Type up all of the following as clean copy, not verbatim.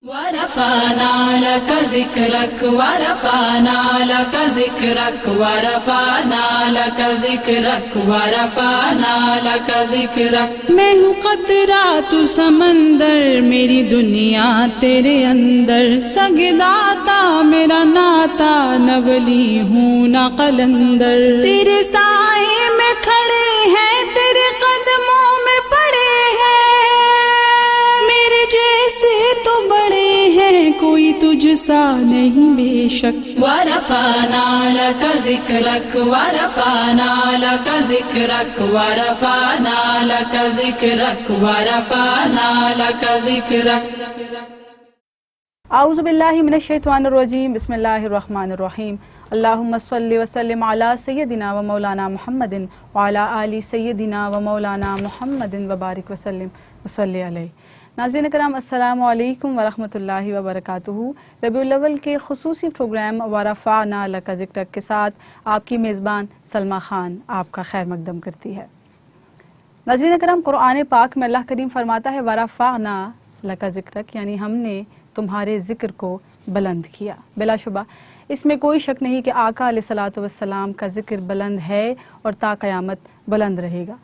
ورفعنا لك ذكرك ورفعنا لك ذكرك ورفعنا لك ذكرك ورفعنا لك ذكرك میں ہوں قطرہ تو سمندر، میری دنیا تیرے اندر، سجداتا میرا ناتا، نہ ولی ہوں نہ قلندر، تیرے سائے میں کھڑے ہیں، تیرے قدموں میں پڑے ہیں، میرے جیسے تو بڑے ہیں، کوئی تجھ سا نہیں بے شک۔ ورفعنا لك ذكرك ورفعنا لك ذكرك ورفعنا لك ذكرك ورفعنا لك ذكرك۔ اعوذ باللہ من الشیطان الرجیم، بسم اللہ الرحمن الرحیم، اللہم صلی وسلم علی سیدنا و مولانا محمد وعلی آل سیدنا و مولانا محمد وبارک وسلم وصلی علیہ۔ ناظرین کرام، السلام علیکم ورحمۃ اللہ وبرکاتہ۔ ربیع الاول کے خصوصی پروگرام ورفعنا لک ذکرک کے ساتھ آپ کی میزبان سلمیٰ خان آپ کا خیر مقدم کرتی ہے۔ ناظرین کرام، قرآن پاک میں اللہ کریم فرماتا ہے ورفعنا لک ذکرک، یعنی ہم نے تمہارے ذکر کو بلند کیا۔ بلا شبہ اس میں کوئی شک نہیں کہ آقا علیہ الصلاۃ والسلام کا ذکر بلند ہے اور تا قیامت بلند رہے گا،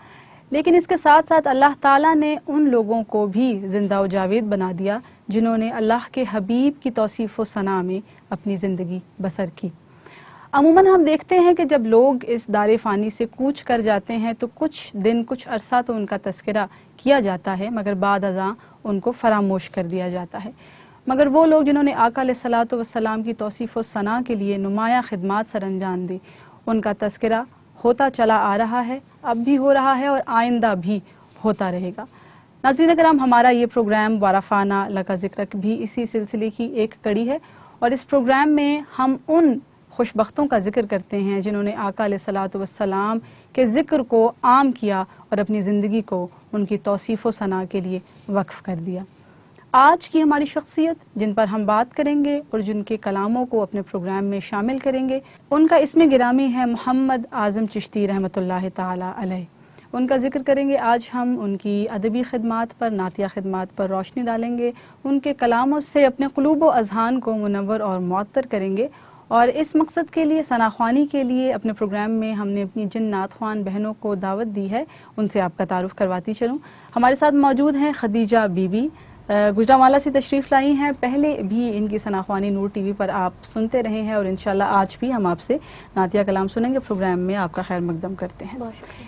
لیکن اس کے ساتھ ساتھ اللہ تعالیٰ نے ان لوگوں کو بھی زندہ و جاوید بنا دیا جنہوں نے اللہ کے حبیب کی توصیف و ثنا میں اپنی زندگی بسر کی۔ عموماً ہم دیکھتے ہیں کہ جب لوگ اس دار فانی سے کوچ کر جاتے ہیں تو کچھ دن کچھ عرصہ تو ان کا تذکرہ کیا جاتا ہے، مگر بعد ازاں ان کو فراموش کر دیا جاتا ہے۔ مگر وہ لوگ جنہوں نے آقا علیہ الصلاۃ والسلام کی توصیف و ثنا کے لیے نمایاں خدمات سر انجام دی، ان کا تذکرہ ہوتا چلا آ رہا ہے، اب بھی ہو رہا ہے اور آئندہ بھی ہوتا رہے گا۔ ناظرین کرام، ہمارا یہ پروگرام ورفعنا لک ذکرک بھی اسی سلسلے کی ایک کڑی ہے، اور اس پروگرام میں ہم ان خوش بختوں کا ذکر کرتے ہیں جنہوں نے آقا علیہ الصلاۃ والسلام کے ذکر کو عام کیا اور اپنی زندگی کو ان کی توصیف و ثنا کے لیے وقف کر دیا۔ آج کی ہماری شخصیت جن پر ہم بات کریں گے اور جن کے کلاموں کو اپنے پروگرام میں شامل کریں گے، ان کا اسم گرامی ہے محمد اعظم چشتی رحمۃ اللہ تعالی علیہ۔ ان کا ذکر کریں گے آج ہم، ان کی ادبی خدمات پر، نعتیہ خدمات پر روشنی ڈالیں گے، ان کے کلاموں سے اپنے قلوب و اذہان کو منور اور معطر کریں گے، اور اس مقصد کے لیے ثناخوانی کے لیے اپنے پروگرام میں ہم نے اپنی جن نعت خوان بہنوں کو دعوت دی ہے، ان سے آپ کا تعارف کرواتی چلوں۔ ہمارے ساتھ موجود ہیں خدیجہ بی بی، گجرانوالہ سے تشریف لائی ہیں۔ پہلے بھی ان کی ثناخوانی نور ٹی وی پر آپ سنتے رہے ہیں، اور انشاءاللہ آج بھی ہم آپ سے نعتیہ کلام سنیں گے، پروگرام میں آپ کا خیر مقدم کرتے ہیں۔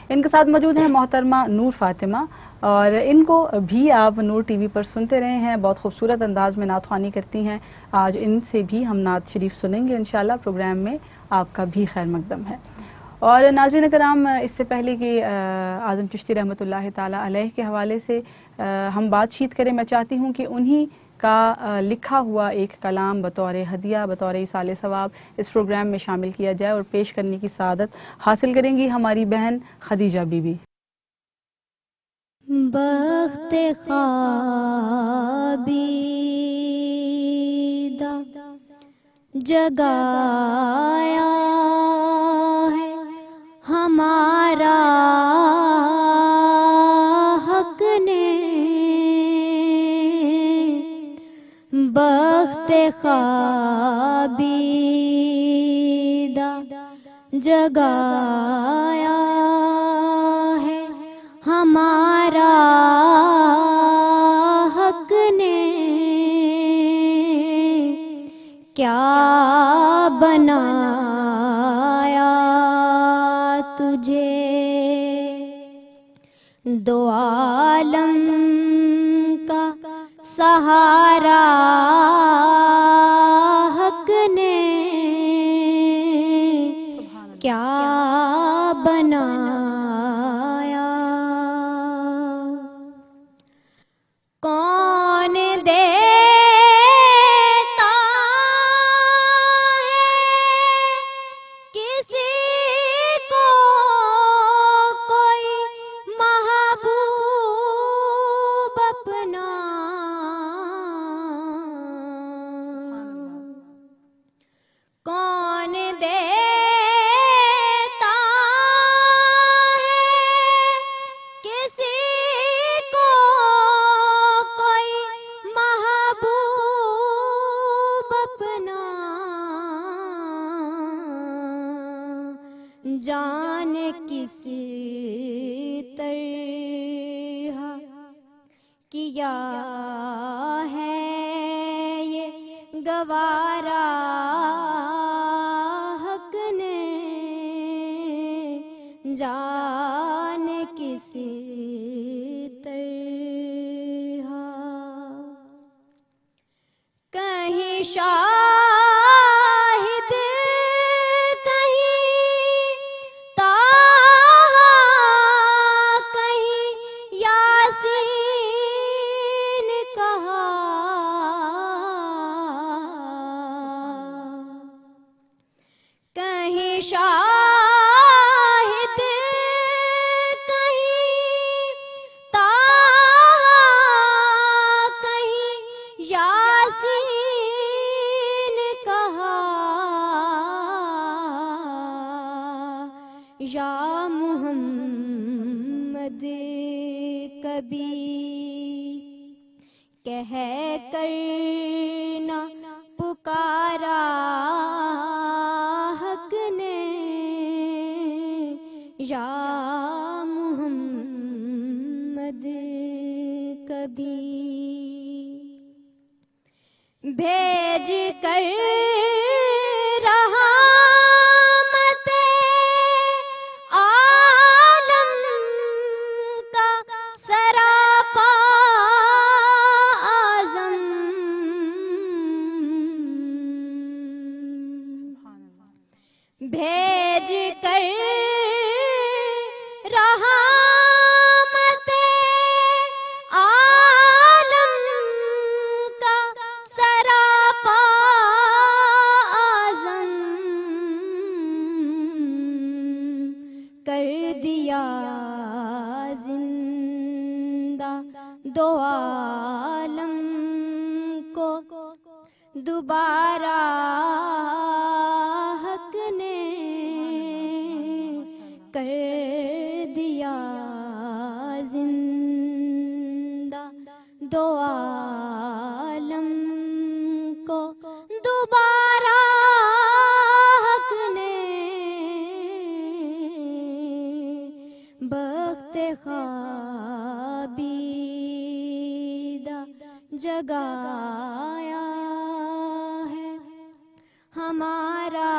ان کے ساتھ موجود ہیں محترمہ نور فاطمہ، اور ان کو بھی آپ نور ٹی وی پر سنتے رہے ہیں، بہت خوبصورت انداز میں نعت خوانی کرتی ہیں۔ آج ان سے بھی ہم نعت شریف سنیں گے انشاءاللہ، پروگرام میں آپ کا بھی خیر مقدم ہے۔ اور ناظرین کرام، اس سے پہلے کہ اعظم چشتی رحمۃ اللہ تعالی علیہ کے حوالے سے ہم بات چیت کریں، میں چاہتی ہوں کہ انہی کا لکھا ہوا ایک کلام بطور ہدیہ، بطور ایصال ثواب اس پروگرام میں شامل کیا جائے، اور پیش کرنے کی سعادت حاصل کریں گی ہماری بہن خدیجہ بی بی۔ بخت خوابیدہ جگایا ہے ہمارا حق نے، بخت خوابیدہ جگایا ہے ہمارا حق نے، کیا بنایا تجھے دو عالم کا سہارا حق نے، کیا بنایا۔ کون دیتا ہے کسی کو کوئی محبوب اپنا، کس طرح کیا ہے یہ گوارا حق نے جان کس طرح کہیں شاہد کہیں طٰہٰ کہیں یاسین کہا کہیں شاہد کہیں طٰہٰ کہیں یاسین کہا یا محمد کبھی کہہ کر نہ پکارا حق نے یا محمد کبھی بھیج کر رحمت عالم کا سراپا اعظم بھیج کر رحمت عالم کا سراپا اعظم کر دیا زندہ دو عالم کو دوبارہ حق نے کر دیا زندہ دو عالم کو دوبارہ حق نے بخت خوابیدہ جگایا ہے ہمارا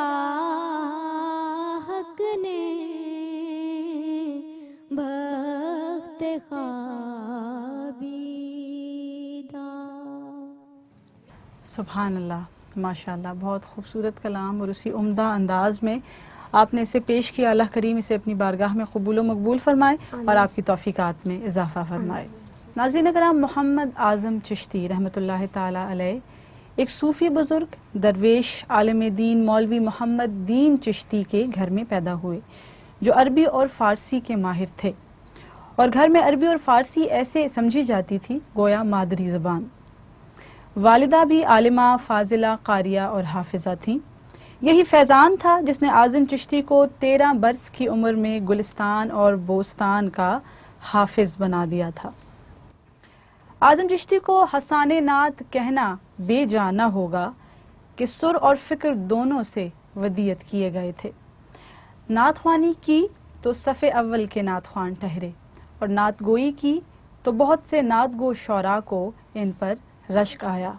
حق نے بخت خوابیدہ. سبحان اللہ، ماشاء اللہ، بہت خوبصورت کلام اور اسی عمدہ انداز میں آپ نے اسے پیش کیا. اللہ کریم اسے اپنی بارگاہ میں قبول و مقبول فرمائے اور آپ کی توفیقات میں اضافہ فرمائے. ناظرین کرام، محمد اعظم چشتی رحمۃ اللہ تعالی علیہ ایک صوفی بزرگ، درویش، عالم دین مولوی محمد دین چشتی کے گھر میں پیدا ہوئے جو عربی اور فارسی کے ماہر تھے، اور گھر میں عربی اور فارسی ایسے سمجھی جاتی تھی گویا مادری زبان. والدہ بھی عالمہ، فاضلہ، قاریہ اور حافظہ تھیں. یہی فیضان تھا جس نے اعظم چشتی کو 13 برس کی عمر میں گلستان اور بوستان کا حافظ بنا دیا تھا. اعظم چشتی کو حسان نعت کہنا بے جا نہ ہوگا کہ سر اور فکر دونوں سے ودیت کیے گئے تھے. نعت خوانی کی تو صف اول کے نعت خوان ٹھہرے، اور نعت گوئی کی تو بہت سے نعت گو شعراء کو ان پر رشک آیا.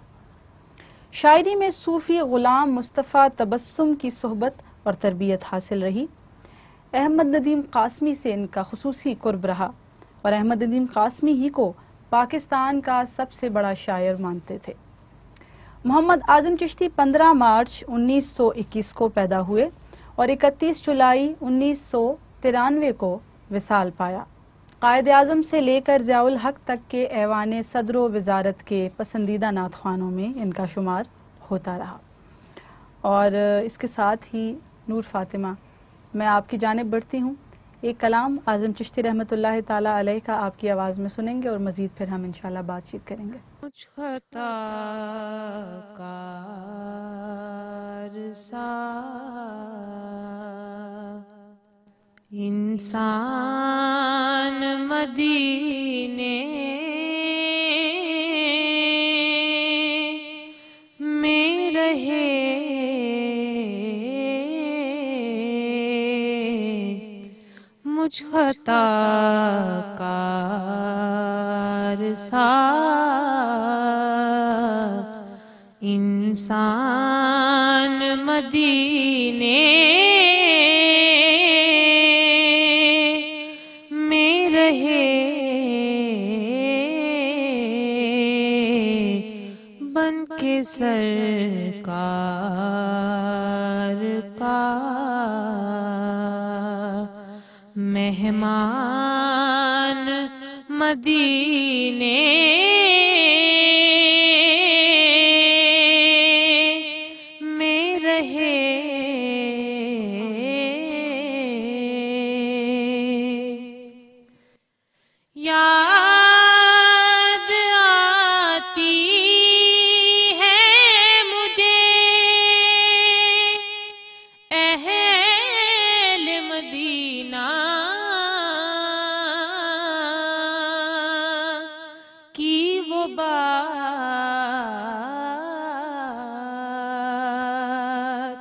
شاعری میں صوفی غلام مصطفیٰ تبسم کی صحبت اور تربیت حاصل رہی. احمد ندیم قاسمی سے ان کا خصوصی قرب رہا، اور احمد ندیم قاسمی ہی کو پاکستان کا سب سے بڑا شاعر مانتے تھے. محمد اعظم چشتی 15 مارچ 1921 کو پیدا ہوئے اور 31 جولائی 1993 کو وصال پایا. قائد اعظم سے لے کر ضیاء الحق تک کے ایوان صدر و وزارت کے پسندیدہ نعت خوانوں میں ان کا شمار ہوتا رہا. اور اس کے ساتھ ہی نور فاطمہ، میں آپ کی جانب بڑھتی ہوں. ایک کلام اعظم چشتی رحمۃ اللہ تعالیٰ علیہ کا آپ کی آواز میں سنیں گے اور مزید پھر ہم انشاءاللہ بات چیت کریں گے. مجھ خطا کار سا انسان مدینے میں رہے، مجھ خطا کار سا انسان مدینے میں رہے بن کے سرکار کا مہمان مدینے میں رہے یاد آتی ہے مجھے اہل مدینہ کی وہ بات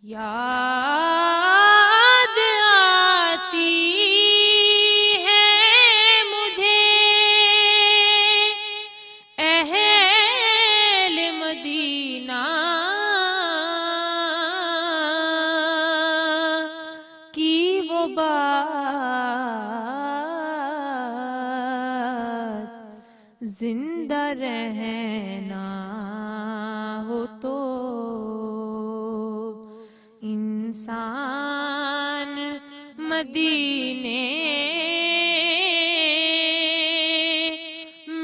یاد آتی ہے مجھے اہل مدینہ کی وہ بات زندہ رہنا ہو تو انسان مدینے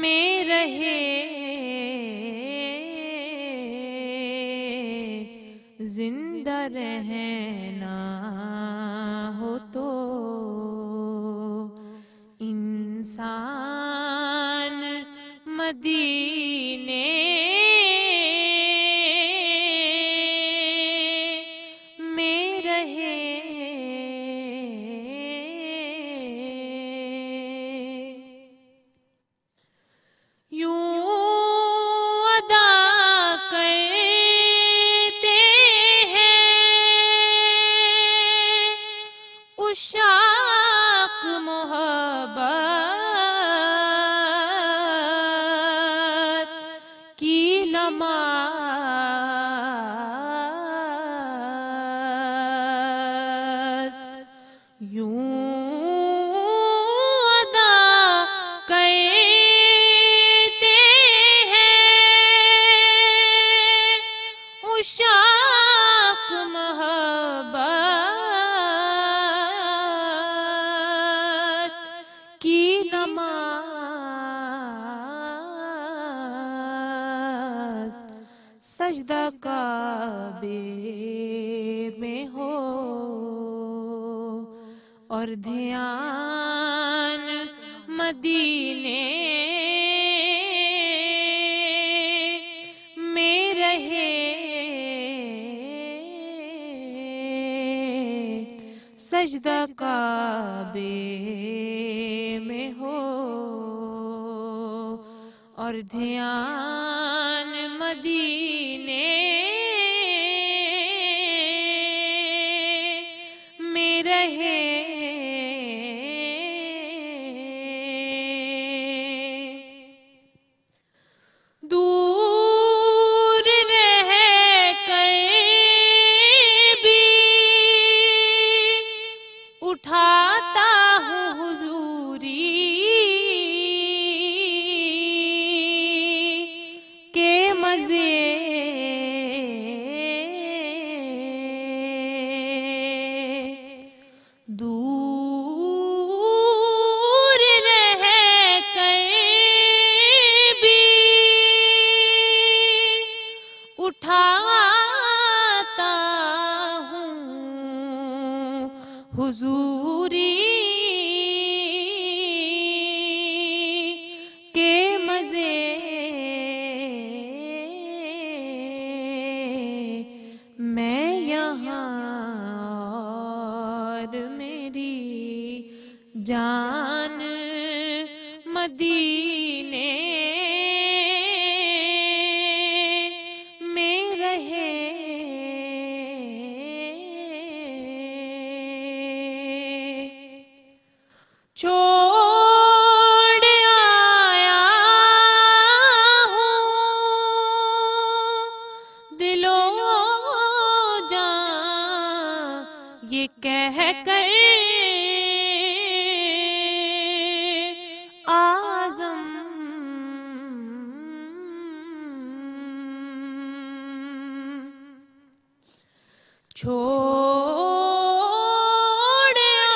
میں رہے زندہ رہنا ہو تو انسان مدینے میں رہے یوں ادا کرتے ہیں عشاق محبت کی نماز یوں ادا کرتے ہیں عشاق محبت کی نماز سجدہ کعبے میں ہو اور دھیان مدینے میں رہے سجدہ کعبے میں ہو اور دھیان مدینے میں رہے دور رہ کر بھی اٹھاتا ہوں حضوری کے مزے دور رہ کر بھی اٹھاتا ہوں حضوری کے مزے میں یہاں اور میری جان مدینے میں رہے چھوڑ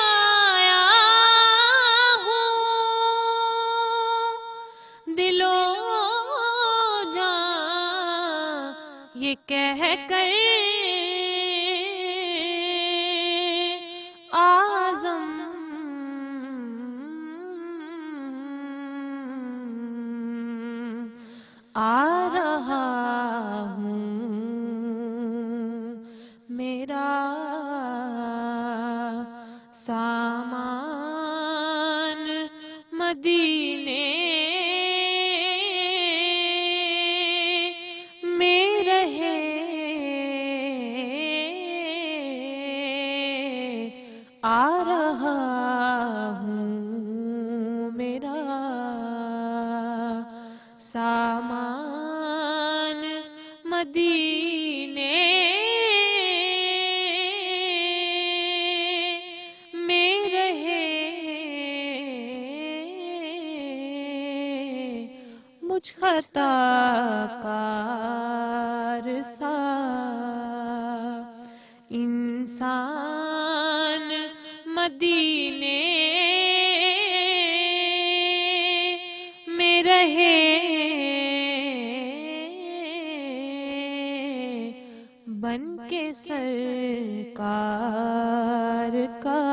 آیا ہوں دل و جان یہ کہہ کر اعظم آ رہا ہوں میرا سامان مدینے میں رہے آ رہا ہوں میرا سامان مدینے میں رہے مجھ خطا کار سا انسان مدینے میں رہے بن کے سرکار کا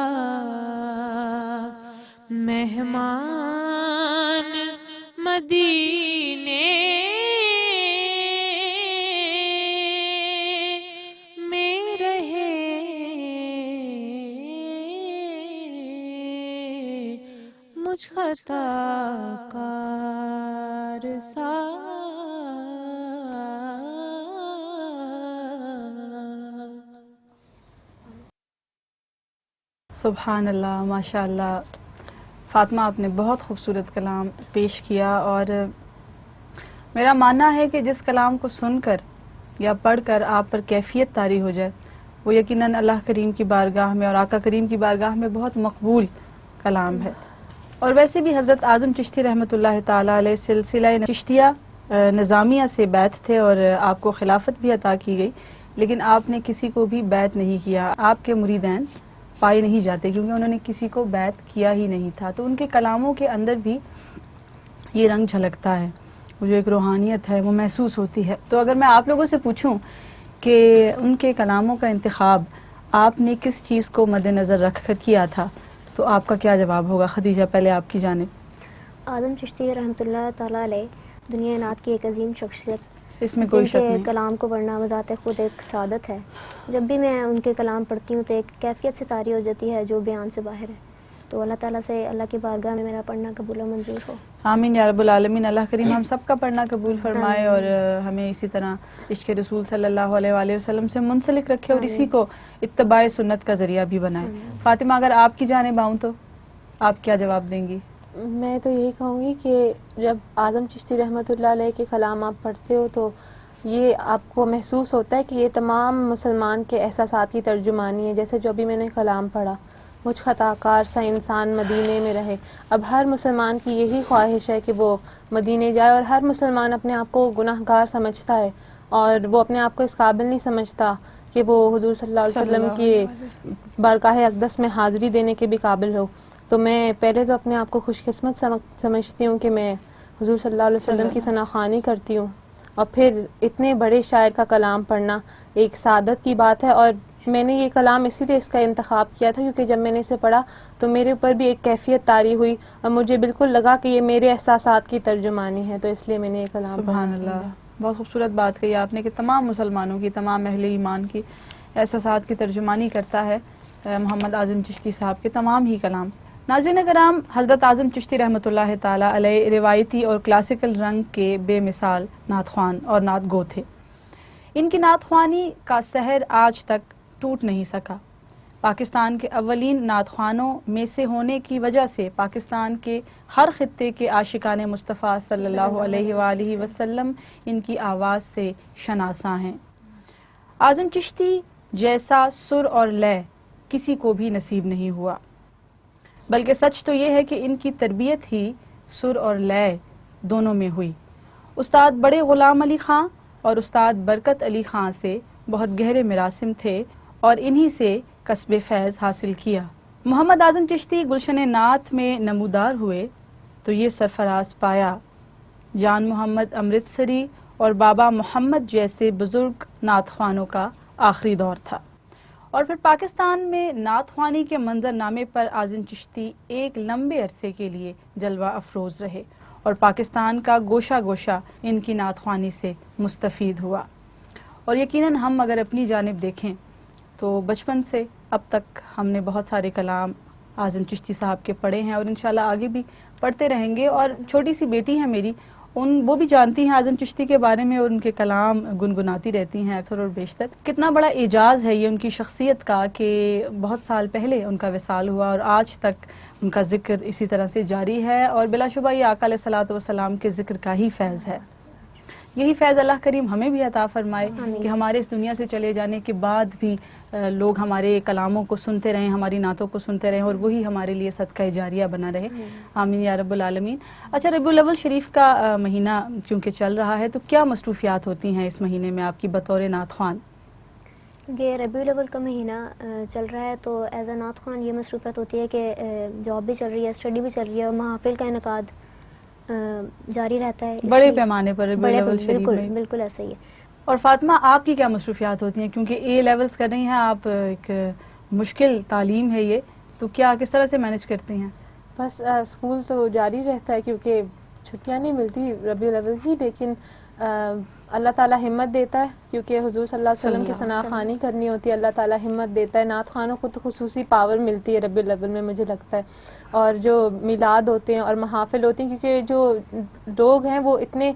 مہمان مدینے میں رہے مجھ خطا کار سا سبحان اللہ، ماشاء اللہ فاطمہ، آپ نے بہت خوبصورت کلام پیش کیا، اور میرا ماننا ہے کہ جس کلام کو سن کر یا پڑھ کر آپ پر کیفیت طاری ہو جائے وہ یقیناً اللہ کریم کی بارگاہ میں اور آقا کریم کی بارگاہ میں بہت مقبول کلام ہے۔ اور ویسے بھی حضرت اعظم چشتی رحمۃ اللہ تعالیٰ علیہ سلسلہ چشتیہ نظامیہ سے بیعت تھے اور آپ کو خلافت بھی عطا کی گئی، لیکن آپ نے کسی کو بھی بیعت نہیں کیا۔ آپ کے مریدین پائے نہیں جاتے کیونکہ انہوں نے کسی کو بیعت کیا ہی نہیں تھا، تو ان کے کلاموں کے اندر بھی یہ رنگ جھلکتا ہے، وہ جو ایک روحانیت ہے وہ محسوس ہوتی ہے۔ تو اگر میں آپ لوگوں سے پوچھوں کہ ان کے کلاموں کا انتخاب آپ نے کس چیز کو مد نظر رکھ کر کیا تھا تو آپ کا کیا جواب ہوگا؟ خدیجہ، پہلے آپ کی جانب۔ اعظم چشتی رحمۃ اللہ تعالیٰ علیہ دنیا نعت کی ایک عظیم شخصیت، اس میں کوئی جن شک کے نہیں۔ کلام کو پڑھنا بذات خود ایک سعادت ہے۔ جب بھی میں ان کے کلام پڑھتی ہوں تو ایک کیفیت سے طاری ہو جاتی ہے جو بیان سے باہر ہے۔ تو اللہ تعالیٰ سے اللہ کی بارگاہ میں میرا پڑھنا قبول و منظور ہو۔ آمین یا رب العالمین۔ اللہ کریم ہم سب کا پڑھنا قبول فرمائے اور ہمیں اسی طرح عشق رسول صلی اللہ علیہ وآلہ وسلم سے منسلک رکھے اور اسی کو اتباع سنت کا ذریعہ بھی بنائے۔ فاطمہ، اگر آپ کی جانب آؤں تو آپ کیا جواب دیں گی؟ میں تو یہی کہوں گی کہ جب اعظم چشتی رحمۃ اللہ علیہ کے کلام آپ پڑھتے ہو تو یہ آپ کو محسوس ہوتا ہے کہ یہ تمام مسلمان کے احساسات کی ترجمانی ہے۔ جیسے جو بھی میں نے کلام پڑھا، مجھ خطا کار سا انسان مدینے میں رہے، اب ہر مسلمان کی یہی خواہش ہے کہ وہ مدینے جائے، اور ہر مسلمان اپنے آپ کو گناہ گار سمجھتا ہے اور وہ اپنے آپ کو اس قابل نہیں سمجھتا کہ وہ حضور صلی اللہ علیہ وسلم کی بارگاہ اقدس میں حاضری دینے کے بھی قابل ہو۔ تو میں پہلے تو اپنے آپ کو خوش قسمت سمجھتی ہوں کہ میں حضور صلی اللہ علیہ وسلم کی ثناخوانی کرتی ہوں، اور پھر اتنے بڑے شاعر کا کلام پڑھنا ایک سعادت کی بات ہے۔ اور میں نے یہ کلام اسی لیے اس کا انتخاب کیا تھا کیونکہ جب میں نے اسے پڑھا تو میرے اوپر بھی ایک کیفیت طاری ہوئی اور مجھے بالکل لگا کہ یہ میرے احساسات کی ترجمانی ہے، تو اس لیے میں نے یہ کلام پڑھا۔ سبحان اللہ، بہت خوبصورت بات کہی آپ نے کہ تمام مسلمانوں کی، تمام اہل ایمان کی احساسات کی ترجمانی کرتا ہے محمد اعظم چشتی صاحب کے تمام ہی کلام۔ ناظرین کرام، حضرت اعظم چشتی رحمۃ اللہ تعالیٰ علیہ روایتی اور کلاسیکل رنگ کے بے مثال نعت خوان اور نعت گو تھے۔ ان کی نعت خوانی کا سحر آج تک ٹوٹ نہیں سکا۔ پاکستان کے اولین نعت خوانوں میں سے ہونے کی وجہ سے پاکستان کے ہر خطے کے عاشقان مصطفیٰ صلی اللہ علیہ وآلہ وسلم ان کی آواز سے شناساں ہیں۔ اعظم چشتی جیسا سر اور لے کسی کو بھی نصیب نہیں ہوا، بلکہ سچ تو یہ ہے کہ ان کی تربیت ہی سر اور لے دونوں میں ہوئی۔ استاد بڑے غلام علی خان اور استاد برکت علی خان سے بہت گہرے مراسم تھے اور انہی سے کسب فیض حاصل کیا۔ محمد اعظم چشتی گلشن نعت میں نمودار ہوئے تو یہ سرفراز پایا جان محمد امرتسری اور بابا محمد جیسے بزرگ نعت خوانوں کا آخری دور تھا۔ اور پھر پاکستان میں نعت خوانی کے منظر نامے پر اعظم چشتی ایک لمبے عرصے کے لیے جلوہ افروز رہے اور پاکستان کا گوشہ گوشہ ان کی نعت خوانی سے مستفید ہوا۔ اور یقیناً ہم اگر اپنی جانب دیکھیں تو بچپن سے اب تک ہم نے بہت سارے کلام اعظم چشتی صاحب کے پڑھے ہیں اور انشاءاللہ آگے بھی پڑھتے رہیں گے۔ اور چھوٹی سی بیٹی ہے میری، وہ بھی جانتی ہیں اعظم چشتی کے بارے میں اور ان کے کلام گنگناتی رہتی ہیں اکثر اور بیشتر۔ کتنا بڑا اعجاز ہے یہ ان کی شخصیت کا کہ بہت سال پہلے ان کا وصال ہوا اور آج تک ان کا ذکر اسی طرح سے جاری ہے، اور بلا شبہ یہ آقا علیہ الصلوۃ والسلام کے ذکر کا ہی فیض ہے۔ یہی فیض اللہ کریم ہمیں بھی عطا فرمائے کہ ہمارے اس دنیا سے چلے جانے کے بعد بھی لوگ ہمارے کلاموں کو سنتے رہیں، ہماری نعتوں کو سنتے رہیں اور وہی ہمارے لیے صدقہ جاریہ بنا رہے۔ آمین یا رب العالمین۔ اچھا، ربیع الاول شریف کا مہینہ چونکہ چل رہا ہے تو کیا مصروفیات ہوتی ہیں اس مہینے میں آپ کی بطور نعت خوان؟ یہ ربیع الاول کا مہینہ چل رہا ہے تو ایز اے نعت خوان یہ مصروفیت ہوتی ہے کہ جاب بھی چل رہی ہے، اسٹڈی بھی چل رہی ہے اور محافل کا انعقاد جاری رہتا ہے بڑے پیمانے پر ربیع الاول شریف میں؟ بالکل ایسا ہی ہے۔ اور فاطمہ آپ کی کیا مصروفیات ہوتی ہیں؟ کیونکہ اے لیولز کر رہی ہیں آپ، ایک مشکل تعلیم ہے یہ، تو کیا کس طرح سے مینج کرتی ہیں؟ بس اسکول تو جاری رہتا ہے کیونکہ چھٹیاں نہیں ملتی ربیع الاول کی، لیکن اللہ تعالیٰ ہمت دیتا ہے کیونکہ حضور صلی اللہ علیہ وسلم کی ثنا خوانی کرنی ہوتی ہے، اللہ تعالیٰ ہمت دیتا ہے۔ نعت خوانوں کو تو خصوصی پاور ملتی ہے ربیع الاول میں مجھے لگتا ہے، اور جو میلاد ہوتے ہیں اور محافل ہوتے ہیں کیونکہ جو لوگ ہیں وہ اتنے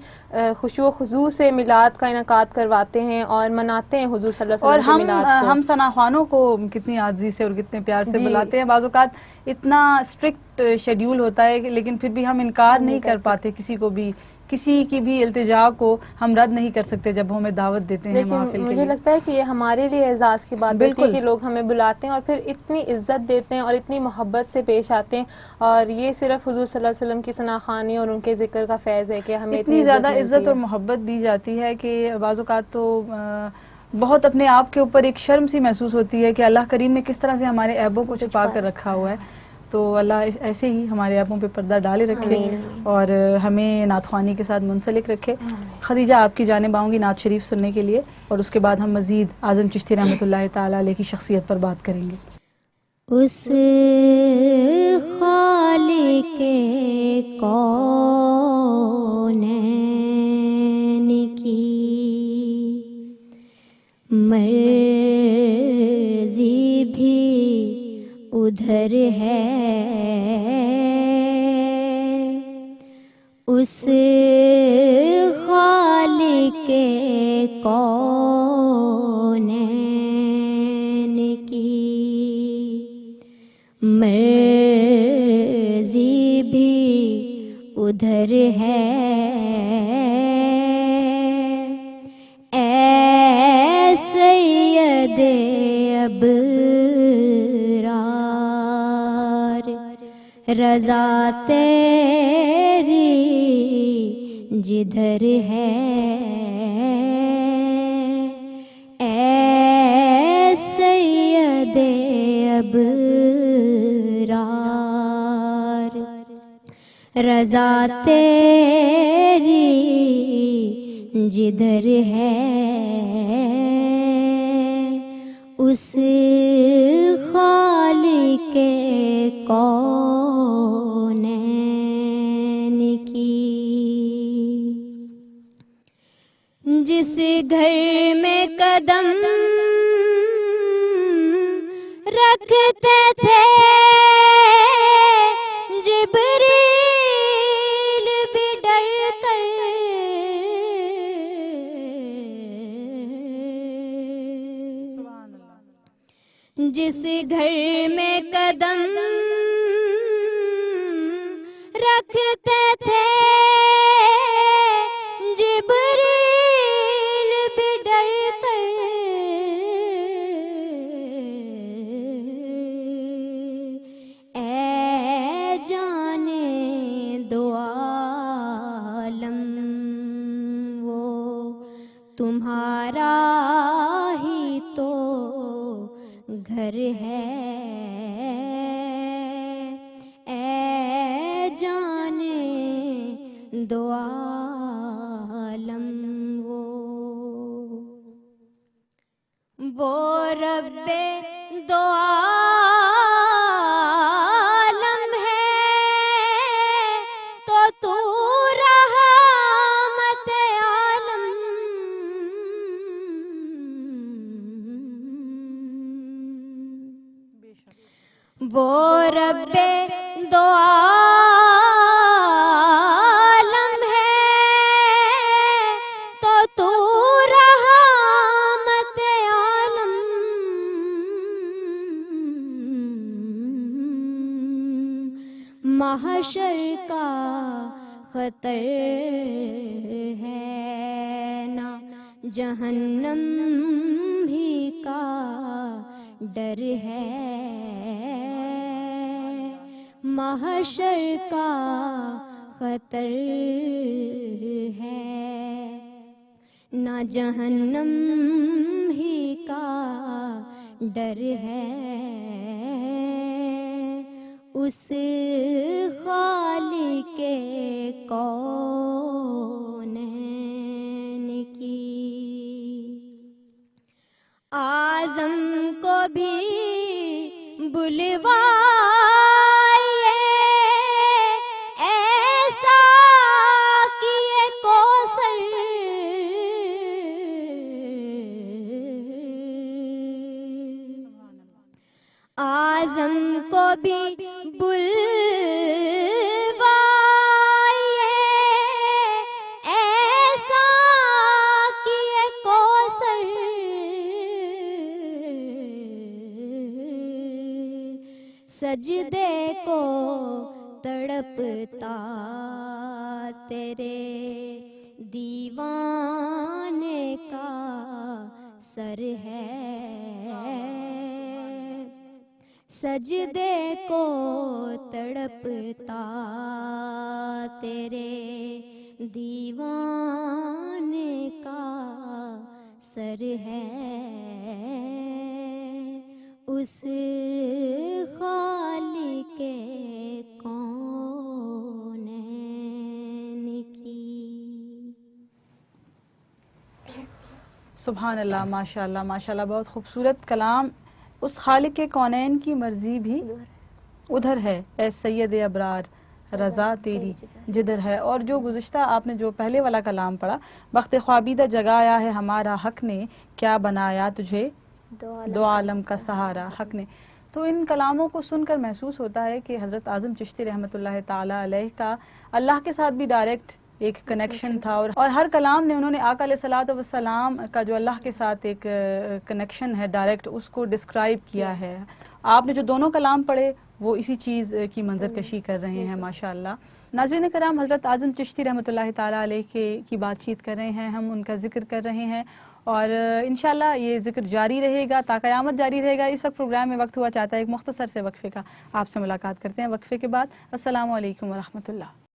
خشوع و خضوع سے میلاد کا انعقاد کرواتے ہیں اور مناتے ہیں حضور صلی اللہ علیہ وسلم کے میلاد کو۔ اور ہم ثنا خوانوں کو کتنی عاجزی سے اور کتنے پیار سے بلاتے ہیں، بعض اوقات اتنا اسٹرکٹ شیڈیول ہوتا ہے لیکن پھر بھی ہم انکار نہیں کر پاتے کسی کو بھی، کسی کی بھی التجا کو ہم رد نہیں کر سکتے جب ہمیں دعوت دیتے ہیں محافل کے لیے۔ مجھے لگتا ہے کہ یہ ہمارے لیے اعزاز کی بات ہوتی ہے کہ لوگ ہمیں بلاتے ہیں اور پھر اتنی عزت دیتے ہیں اور اتنی محبت سے پیش آتے ہیں، اور یہ صرف حضور صلی اللہ علیہ وسلم کی ثنا خوانی اور ان کے ذکر کا فیض ہے کہ ہمیں اتنی زیادہ عزت اور محبت دی جاتی ہے کہ بعض اوقات تو بہت اپنے آپ کے اوپر ایک شرم سی محسوس ہوتی ہے کہ اللہ کریم نے کس طرح سے ہمارے عیبوں کو چھپا کر رکھا ہوا ہے۔ تو اللہ ایسے ہی ہمارے عیبوں پہ پردہ ڈالے رکھے اور ہمیں نعت خوانی کے ساتھ منسلک رکھے۔ خدیجہ، آپ کی جانب آؤں گی نعت شریف سننے کے لیے اور اس کے بعد ہم مزید اعظم چشتی رحمۃ اللہ تعالیٰ علیہ کی شخصیت پر بات کریں گے۔ اس خالق کونین کی مرضی بھی ادھر ہے، اس خالق کونین کی مرضی بھی ادھر ہے، اے سید ابرار رضا تیری جدھر ہے، اے سید ابرار رضا تیری جدھر ہے، اس خالق کونین کی۔ جس گھر میں قدم رکھتے تھے جبریل بھی ڈر کر، جس گھر میں قدم رکھتے تھے جبریل بھی ڈر کر، اے جانے دو عالم وہ تمہارا ہی تو گھر ہے، اے جانے دو عالم وہ رب دو عالم ہے، تو رحمت عالم، وہ رب دو عالم ہے، تو رحمت عالم، محشر کا خطر ہے نہ جہنم ہی کا ڈر ہے، محشر کا خطر ہے نہ جہنم ہی کا ڈر ہے، اس خالق کونین کی اعظم کو بھی بلوائے، ایسا کیے کوثر، اعظم کو بھی بلوائے، ایسا کیے کوثر، سجدے کو تڑپتا تیرے دیوانے کا سر ہے، سجدے کو تڑپتا تیرے دیوانے کا سر ہے، اس خالق کونین کی۔ سبحان اللہ، ماشاء اللہ ماشاء اللہ، بہت خوبصورت کلام۔ اس خالق کونین کی مرضی بھی ادھر ہے، اے سید ابرار رضا تیری جدھر ہے۔ اور جو گزشتہ آپ نے جو پہلے والا کلام پڑھا، بخت خوابیدہ جگایا ہے ہمارا حق نے، کیا بنایا تجھے دو عالم کا سہارا حق نے۔ تو ان کلاموں کو سن کر محسوس ہوتا ہے کہ حضرت اعظم چشتی رحمۃ اللہ تعالیٰ علیہ کا اللہ کے ساتھ بھی ڈائریکٹ ایک کنیکشن تھا، اور ہر کلام نے انہوں نے آقا علیہ الصلوۃ والسلام کا جو اللہ کے ساتھ ایک کنیکشن ہے ڈائریکٹ، اس کو ڈسکرائب کیا ہے۔ آپ نے جو دونوں کلام پڑھے وہ اسی چیز کی منظر کشی کر رہے ہیں ماشاءاللہ۔ ناظرین کرام، حضرت اعظم چشتی رحمۃ اللہ تعالیٰ علیہ کی بات چیت کر رہے ہیں، ہم ان کا ذکر کر رہے ہیں، اور انشاءاللہ یہ ذکر جاری رہے گا تا قیامت جاری رہے گا۔ اس وقت پروگرام میں وقت ہوا چاہتا ہے ایک مختصر سے وقفے کا، آپ سے ملاقات کرتے ہیں وقفے کے بعد۔ السلام علیکم ورحمۃ اللہ۔